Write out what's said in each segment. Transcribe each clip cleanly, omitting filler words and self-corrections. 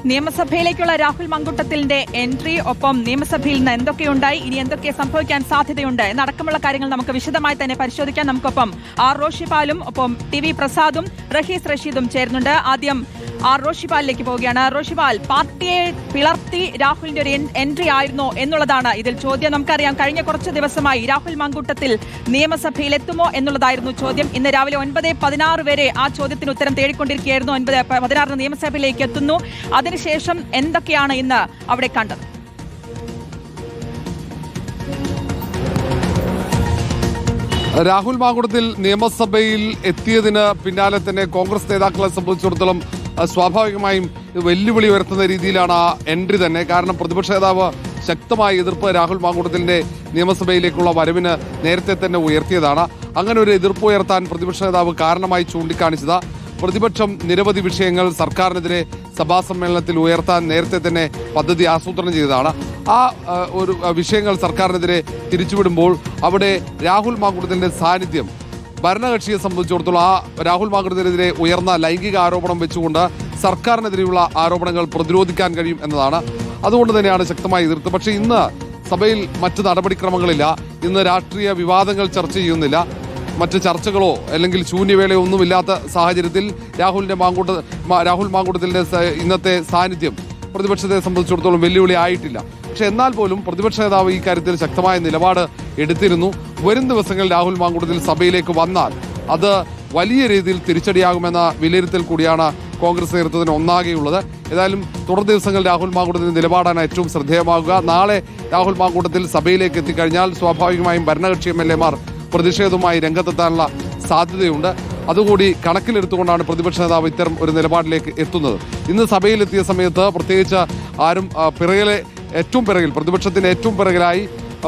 നിയമസഭയിലേക്കുള്ള Rahul മങ്കുട്ടത്തിന്റെ entry, ഒപ്പം നിയമസഭയിൽ നിന്ന് എന്തൊക്കെയുണ്ടായി, ഇനി എന്തൊക്കെ സംഭവിക്കാൻ സാധ്യതയുണ്ട് എന്നടക്കമുള്ള കാര്യങ്ങൾ നമുക്ക് വിശദമായി തന്നെ പരിശോധിക്കാൻ. നമുക്കൊപ്പം ആർ റോഷിപാലും ഒപ്പം ടി വി പ്രസാദും റഹീസ് റഷീദും ചേരുന്നുണ്ട്. ആദ്യം ആർ റോഷിപാലിലേക്ക് പോവുകയാണ്. റോഷിപാൽ, പാർട്ടിയെ പിളർത്തി രാഹുലിന്റെ ഒരു എൻട്രി ആയിരുന്നോ എന്നുള്ളതാണ് ഇതിൽ ചോദ്യം. നമുക്കറിയാം, കഴിഞ്ഞ കുറച്ച് ദിവസമായി രാഹുൽ മങ്കുട്ടത്തിൽ നിയമസഭയിൽ എത്തുമോ എന്നുള്ളതായിരുന്നു ചോദ്യം. ഇന്ന് രാവിലെ 9:16 വരെ ആ ചോദ്യത്തിന് ഉത്തരം തേടിക്കൊണ്ടിരിക്കുകയായിരുന്നു. 9:16 നിയമസഭയിലേക്ക് എത്തുന്നു. അതിനുശേഷം എന്തൊക്കെയാണ് ഇന്ന് അവിടെ കണ്ടത്? രാഹുൽ മാങ്കുട്ടത്തിൽ നിയമസഭയിൽ എത്തിയതിന് പിന്നാലെ തന്നെ കോൺഗ്രസ് നേതാക്കളെ സംബന്ധിച്ചിടത്തോളം സ്വാഭാവികമായും വെല്ലുവിളി ഉയർത്തുന്ന രീതിയിലാണ് ആ എൻട്രി തന്നെ. കാരണം പ്രതിപക്ഷ നേതാവ് ശക്തമായ എതിർപ്പ് രാഹുൽ മാങ്കുട്ടത്തിന്റെ നിയമസഭയിലേക്കുള്ള വരവിന് നേരത്തെ തന്നെ ഉയർത്തിയതാണ്. അങ്ങനെ ഒരു എതിർപ്പ് ഉയർത്താൻ പ്രതിപക്ഷ നേതാവ് കാരണമായി ചൂണ്ടിക്കാണിച്ചത് പ്രതിപക്ഷം നിരവധി വിഷയങ്ങൾ സർക്കാരിനെതിരെ സഭാ സമ്മേളനത്തിൽ ഉയർത്താൻ നേരത്തെ തന്നെ പദ്ധതി ആസൂത്രണം ചെയ്തതാണ്. ആ ഒരു വിഷയങ്ങൾ സർക്കാരിനെതിരെ തിരിച്ചുവിടുമ്പോൾ അവിടെ രാഹുൽ മാങ്കുട്ടത്തിന്റെ സാന്നിധ്യം ഭരണകക്ഷിയെ സംബന്ധിച്ചിടത്തോളം ആ രാഹുൽ മാങ്കുട്ടത്തിനെതിരെ ഉയർന്ന ലൈംഗിക ആരോപണം വെച്ചുകൊണ്ട് സർക്കാരിനെതിരെയുള്ള ആരോപണങ്ങൾ പ്രതിരോധിക്കാൻ കഴിയും എന്നതാണ്. അതുകൊണ്ട് തന്നെയാണ് ശക്തമായി എതിർത്ത്. പക്ഷേ ഇന്ന് സഭയിൽ മറ്റ് നടപടിക്രമങ്ങളില്ല. ഇന്ന് രാഷ്ട്രീയ വിവാദങ്ങൾ ചർച്ച ചെയ്യുന്നില്ല. മറ്റ് ചർച്ചകളോ അല്ലെങ്കിൽ ശൂന്യവേളയോ ഒന്നുമില്ലാത്ത സാഹചര്യത്തിൽ രാഹുൽ മാങ്കുട്ടത്തിന്റെ ഇന്നത്തെ സാന്നിധ്യം പ്രതിപക്ഷത്തെ സംബന്ധിച്ചിടത്തോളം വെല്ലുവിളി ആയിട്ടില്ല. പക്ഷെ എന്നാൽ പോലും പ്രതിപക്ഷ നേതാവ് ഈ കാര്യത്തിൽ ശക്തമായ നിലപാട് എടുത്തിരുന്നു. വരും ദിവസങ്ങളിൽ രാഹുൽ മാങ്കുട്ടത്തിൽ സഭയിലേക്ക് വന്നാൽ അത് വലിയ രീതിയിൽ തിരിച്ചടിയാകുമെന്ന വിലയിരുത്തൽ കൂടിയാണ് കോൺഗ്രസ് നേതൃത്വത്തിന് ഒന്നാകെയുള്ളത്. ഏതായാലും തുടർ ദിവസങ്ങൾ രാഹുൽ മാങ്കുട്ടത്തിന്റെ നിലപാടാണ് ഏറ്റവും ശ്രദ്ധേയമാകുക. നാളെ രാഹുൽ മാങ്കുട്ടത്തിൽ സഭയിലേക്ക് എത്തിക്കഴിഞ്ഞാൽ സ്വാഭാവികമായും ഭരണകക്ഷി MLA മാർ പ്രതിഷേധവുമായി രംഗത്തെത്താനുള്ള സാധ്യതയുണ്ട്. അതുകൂടി കണക്കിലെടുത്തുകൊണ്ടാണ് പ്രതിപക്ഷ നേതാവ് ഇത്തരം ഒരു നിലപാടിലേക്ക് എത്തുന്നത്. ഇന്ന് സഭയിലെത്തിയ സമയത്ത് പ്രത്യേകിച്ച് ആരും ഏറ്റവും പിറകിൽ പ്രതിപക്ഷത്തിന്റെ ഏറ്റവും പിറകിലായി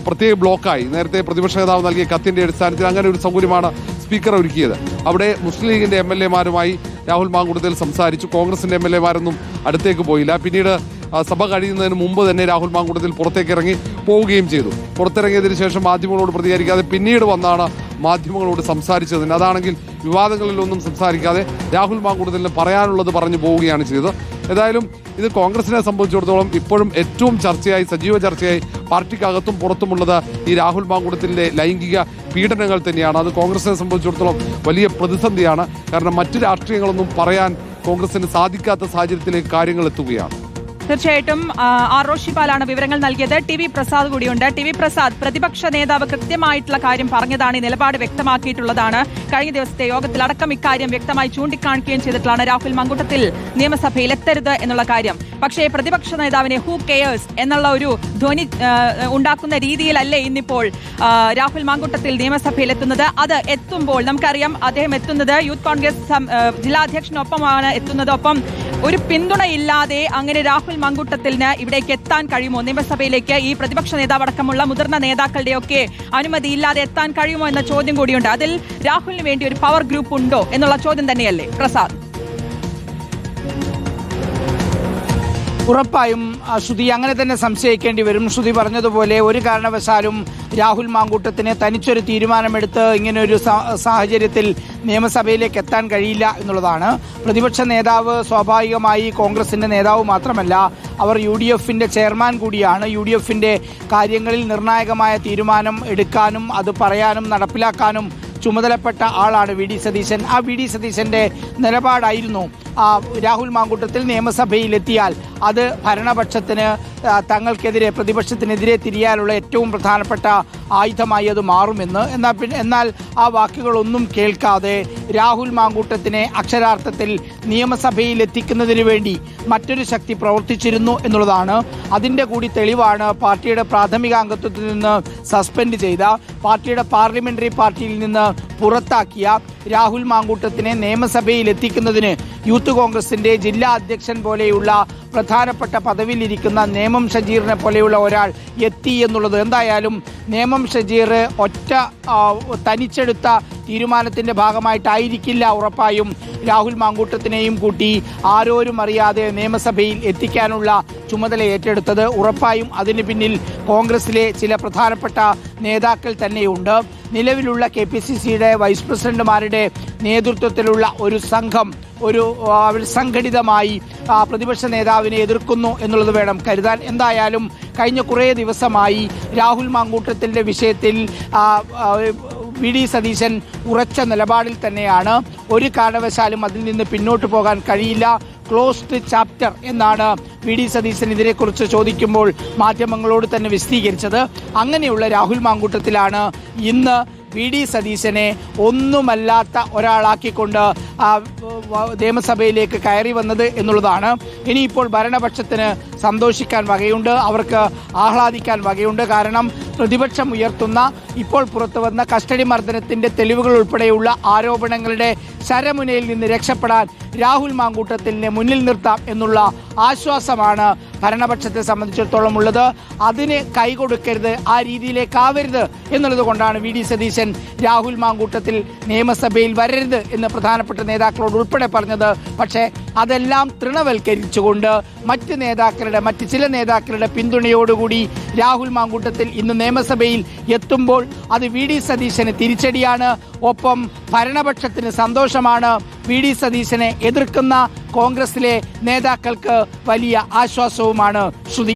പ്രത്യേക ബ്ലോക്കായി നേരത്തെ പ്രതിപക്ഷ നേതാവ് നൽകിയ കത്തിന്റെ അടിസ്ഥാനത്തിൽ അങ്ങനെ ഒരു സൗകര്യമാണ് സ്പീക്കർ ഒരുക്കിയത്. അവിടെ മുസ്ലിം ലീഗിന്റെ MLA മാരുമായി രാഹുൽ മാങ്കുട്ടത്തിൽ സംസാരിച്ചു. കോൺഗ്രസിന്റെ MLA മാരൊന്നും അടുത്തേക്ക് പോയില്ല. പിന്നീട് സഭ കഴിയുന്നതിന് മുമ്പ് തന്നെ രാഹുൽ മാങ്കുട്ടത്തിൽ പുറത്തേക്ക് ഇറങ്ങി പോവുകയും ചെയ്തു. പുറത്തിറങ്ങിയതിനു ശേഷം മാധ്യമങ്ങളോട് പ്രതികരിക്കാതെ പിന്നീട് വന്നാണ് മാധ്യമങ്ങളോട് സംസാരിച്ചതിന്. അതാണെങ്കിൽ വിവാദങ്ങളിലൊന്നും സംസാരിക്കാതെ രാഹുൽ മാങ്കുട്ടത്തിന് പറയാനുള്ളത് പറഞ്ഞു പോവുകയാണ് ചെയ്തത്. ഏതായാലും ഇത് കോൺഗ്രസിനെ സംബന്ധിച്ചിടത്തോളം ഇപ്പോഴും ഏറ്റവും സജീവ ചർച്ചയായി പാർട്ടിക്കകത്തും പുറത്തുമുള്ളത് ഈ രാഹുൽ മാങ്കുട്ടത്തിന്റെ ലൈംഗിക പീഡനങ്ങൾ തന്നെയാണ്. അത് കോൺഗ്രസിനെ സംബന്ധിച്ചിടത്തോളം വലിയ പ്രതിസന്ധിയാണ്. കാരണം മറ്റു രാഷ്ട്രീയങ്ങളൊന്നും പറയാൻ കോൺഗ്രസിന് സാധിക്കാത്ത സാഹചര്യത്തിലേക്ക് കാര്യങ്ങൾ എത്തുകയാണ്. തീർച്ചയായിട്ടും ആർ റോഷിപാലാണ് വിവരങ്ങൾ നൽകിയത്. ടി വി പ്രസാദ് കൂടിയുണ്ട്. ടി വി പ്രസാദ്, പ്രതിപക്ഷ നേതാവ് കൃത്യമായിട്ടുള്ള കാര്യം പറഞ്ഞതാണ്, ഈ നിലപാട് വ്യക്തമാക്കിയിട്ടുള്ളതാണ്. കഴിഞ്ഞ ദിവസത്തെ യോഗത്തിൽ അടക്കം ഇക്കാര്യം വ്യക്തമായി ചൂണ്ടിക്കാണിക്കുകയും ചെയ്തിട്ടുള്ളതാണ്. രാഹുൽ മങ്കുട്ടത്തിൽ നിയമസഭയിൽ എത്തരുത് എന്നുള്ള കാര്യം. പക്ഷേ പ്രതിപക്ഷ നേതാവിനെ ഹൂ കെയേഴ്സ് എന്നുള്ള ഒരു ധ്വനി ഉണ്ടാക്കുന്ന രീതിയിലല്ലേ ഇന്നിപ്പോൾ രാഹുൽ മങ്കുട്ടത്തിൽ നിയമസഭയിൽ എത്തുന്നത്. അത് എത്തുമ്പോൾ നമുക്കറിയാം, അദ്ദേഹം എത്തുന്നത് യൂത്ത് കോൺഗ്രസ് ജില്ലാ അധ്യക്ഷനൊപ്പമാണ് എത്തുന്നത്. ഒപ്പം ഒരു പിന്തുണയില്ലാതെ അങ്ങനെ രാഹുൽ മങ്കുട്ടത്തിന് ഇവിടേക്ക് എത്താൻ കഴിയുമോ? നിയമസഭയിലേക്ക് ഈ പ്രതിപക്ഷ നേതാവ് അടക്കമുള്ള മുതിർന്ന നേതാക്കളുടെയൊക്കെ അനുമതിയില്ലാതെ എത്താൻ കഴിയുമോ എന്ന ചോദ്യം കൂടിയുണ്ട്. അതിൽ രാഹുലിന് വേണ്ടി ഒരു പവർ ഗ്രൂപ്പ് ഉണ്ടോ എന്നുള്ള ചോദ്യം തന്നെയല്ലേ പ്രസാദ്? ഉറപ്പായും ശ്രുതി അങ്ങനെ തന്നെ സംശയിക്കേണ്ടി വരും. ശ്രുതി പറഞ്ഞതുപോലെ ഒരു കാരണവശാലും രാഹുൽ മാങ്കൂട്ടത്തിന് തനിച്ചൊരു തീരുമാനമെടുത്ത് ഇങ്ങനെയൊരു സാഹചര്യത്തിൽ നിയമസഭയിലേക്ക് എത്താൻ കഴിയില്ല എന്നുള്ളതാണ്. പ്രതിപക്ഷ നേതാവ് സ്വാഭാവികമായി കോൺഗ്രസിന്റെ നേതാവ് മാത്രമല്ല, അവർ UDF-ന്റെ ചെയർമാൻ കൂടിയാണ്. UDF-ന്റെ കാര്യങ്ങളിൽ നിർണായകമായ തീരുമാനം എടുക്കാനും അത് പറയാനും നടപ്പിലാക്കാനും ചുമതലപ്പെട്ട ആളാണ് വി ഡി സതീശൻ. ആ വി ഡി സതീശന്റെ നിലപാടായിരുന്നു രാഹുൽ മാങ്കൂട്ടത്തിൽ നിയമസഭയിലെത്തിയാൽ അത് ഭരണപക്ഷത്തിന് തങ്ങൾക്കെതിരെ പ്രതിപക്ഷത്തിനെതിരെ തിരിയാനുള്ള ഏറ്റവും പ്രധാനപ്പെട്ട ആയുധമായി അത് മാറുമെന്ന്. എന്നാൽ ആ വാക്കുകളൊന്നും കേൾക്കാതെ രാഹുൽ മാങ്കൂട്ടത്തിനെ അക്ഷരാർത്ഥത്തിൽ നിയമസഭയിൽ എത്തിക്കുന്നതിന് വേണ്ടി മറ്റൊരു ശക്തി പ്രവർത്തിച്ചിരുന്നു എന്നുള്ളതാണ്. അതിൻ്റെ കൂടി തെളിവാണ് പാർട്ടിയുടെ പ്രാഥമിക അംഗത്വത്തിൽ നിന്ന് സസ്പെൻഡ് ചെയ്ത, പാർട്ടിയുടെ പാർലമെന്ററി പാർട്ടിയിൽ നിന്ന് പുറത്താക്കിയ രാഹുൽ മാങ്കൂട്ടത്തിനെ നിയമസഭയിൽ എത്തിക്കുന്നതിന് യൂത്ത് കോൺഗ്രസിന്റെ ജില്ലാ അധ്യക്ഷൻ പോലെയുള്ള പ്രധാനപ്പെട്ട പദവിയിലിരിക്കുന്ന നേമം ഷജീറിനെ പോലെയുള്ള ഒരാൾ എത്തി എന്നുള്ളത്. എന്തായാലും നേമം ഷജീർ തനിച്ചെടുത്ത തീരുമാനത്തിന്റെ ഭാഗമായിട്ടായിരിക്കില്ല ഉറപ്പായും രാഹുൽ മാങ്കൂട്ടത്തിനെയും കൂട്ടി ആരോരും അറിയാതെ നിയമസഭയിൽ എത്തിക്കാനുള്ള ചുമതല ഏറ്റെടുത്തത്. ഉറപ്പായും അതിന് പിന്നിൽ കോൺഗ്രസിലെ ചില പ്രധാനപ്പെട്ട നേതാക്കൾ തന്നെയുണ്ട്. നിലവിലുള്ള KPCCയുടെ വൈസ് പ്രസിഡന്റുമാരുടെ നേതൃത്വത്തിലുള്ള ഒരു സംഘം അവർ സംഘടിതമായി പ്രതിപക്ഷ നേതാവിനെ എതിർക്കുന്നു എന്നുള്ളത് വേണം കരുതാൻ. എന്തായാലും കഴിഞ്ഞ കുറേ ദിവസമായി രാഹുൽ മാങ്കൂട്ടത്തിൻ്റെ വിഷയത്തിൽ വി ഡി സതീശൻ ഉറച്ച നിലപാടിൽ തന്നെയാണ്. ഒരു കാരണവശാലും അതിൽ നിന്ന് പിന്നോട്ട് പോകാൻ കഴിയില്ല. ക്ലോസ്ഡ് ചാപ്റ്റർ എന്നാണ് വി ഡി സതീശൻ ഇതിനെക്കുറിച്ച് ചോദിക്കുമ്പോൾ മാധ്യമങ്ങളോട് തന്നെ വിശദീകരിച്ചത്. അങ്ങനെയുള്ള രാഹുൽ മാങ്കൂട്ടത്തിലാണ് ഇന്ന് വി ഡി സതീശനെ ഒന്നുമല്ലാത്ത ഒരാളാക്കിക്കൊണ്ട് നിയമസഭയിലേക്ക് കയറി വന്നത് എന്നുള്ളതാണ്. ഇനിയിപ്പോൾ ഭരണപക്ഷത്തിന് സന്തോഷിക്കാൻ വകയുണ്ട്, അവർക്ക് ആഹ്ലാദിക്കാൻ വകയുണ്ട്. കാരണം പ്രതിപക്ഷം ഉയർത്തുന്ന ഇപ്പോൾ പുറത്തു വന്ന കസ്റ്റഡി മർദ്ദനത്തിന്റെ തെളിവുകൾ ഉൾപ്പെടെയുള്ള ആരോപണങ്ങളുടെ ശരമുനയിൽ നിന്ന് രക്ഷപ്പെടാൻ രാഹുൽ മാങ്കൂട്ടത്തിനെ മുന്നിൽ നിർത്താം എന്നുള്ള ആശ്വാസമാണ് ഭരണപക്ഷത്തെ സംബന്ധിച്ചിടത്തോളം ഉള്ളത്. അതിന് കൈകൊടുക്കരുത്, ആ രീതിയിലേക്കാവരുത് എന്നുള്ളത് കൊണ്ടാണ് വി ഡി സതീശൻ രാഹുൽ മാങ്കൂട്ടത്തിൽ നിയമസഭയിൽ വരരുത് എന്ന് പ്രധാനപ്പെട്ട നേതാക്കളോട് ഉൾപ്പെടെ പറഞ്ഞത്. പക്ഷേ അതെല്ലാം തൃണവൽക്കരിച്ചുകൊണ്ട് മറ്റ് ചില നേതാക്കളുടെ പിന്തുണയോടുകൂടി രാഹുൽ മാങ്കൂട്ടത്തിൽ ഇന്ന് നിയമസഭയിൽ എത്തുമ്പോൾ അത് വി ഡി സതീശന് തിരിച്ചടിയാണ്. ഒപ്പം ഭരണപക്ഷത്തിന് സന്തോഷമാണ്. വി ഡി സതീശനെ എതിർക്കുന്ന കോൺഗ്രസിലെ നേതാക്കൾക്ക് വലിയ ആശ്വാസവുമാണ്. ശ്രുതി.